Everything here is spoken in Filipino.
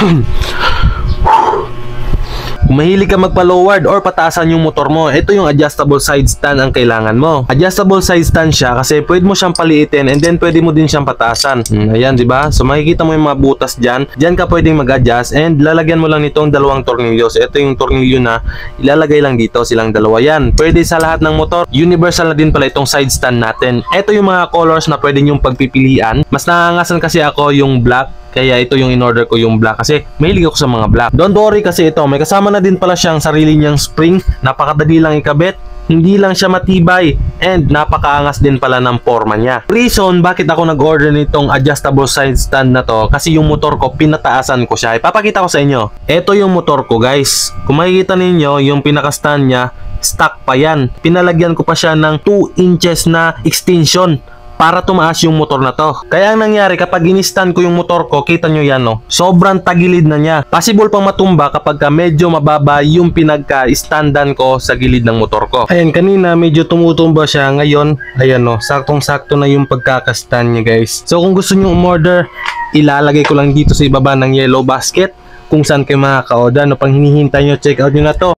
Kung mahilig ka magpa-lowered or pataasan yung motor mo, ito yung adjustable side stand ang kailangan mo. Adjustable side stand siya kasi pwede mo siyang paliitin and then pwede mo din siyang pataasan. Ayan, di ba? So makikita mo yung mga butas diyan. Diyan ka pwedeng mag-adjust and lalagyan mo lang nitong dalawang tornilyo. So ito yung tornilyo na ilalagay lang dito, silang dalawa yan. Pwede sa lahat ng motor. Universal na din pala itong side stand natin. Ito yung mga colors na pwede nyong pagpipilian. Mas nangangasan kasi ako yung black. Kaya ito yung in-order ko, yung black, kasi mahilig ako sa mga black. Don't worry kasi ito, may kasama na din pala siyang sarili niyang spring. Napakadali lang ikabit, hindi lang siya matibay, and napakaangas din pala ng forma niya. Reason bakit ako nag-order nitong adjustable side stand na to, kasi yung motor ko pinataasan ko siya. Ipapakita ko sa inyo. Ito yung motor ko, guys. Kung makikita ninyo, yung pinaka-stand niya, stock pa yan. Pinalagyan ko pa siya ng 2 inches na extension para tumaas yung motor na to. Kaya ang nangyari, kapag in-stand ko yung motor ko, kita nyo yan, no? Sobrang tagilid na niya. Possible pang matumba kapag medyo mababa yung pinagka-standan ko sa gilid ng motor ko. Ayan, kanina medyo tumutumba siya. Ngayon, ayan, no? Saktong-sakto na yung pagkaka-stand niya, guys. So kung gusto nyo umorder, ilalagay ko lang dito sa ibaba ng yellow basket kung saan kayo makaka-order. No, pang hinihintay nyo, check out nyo na to.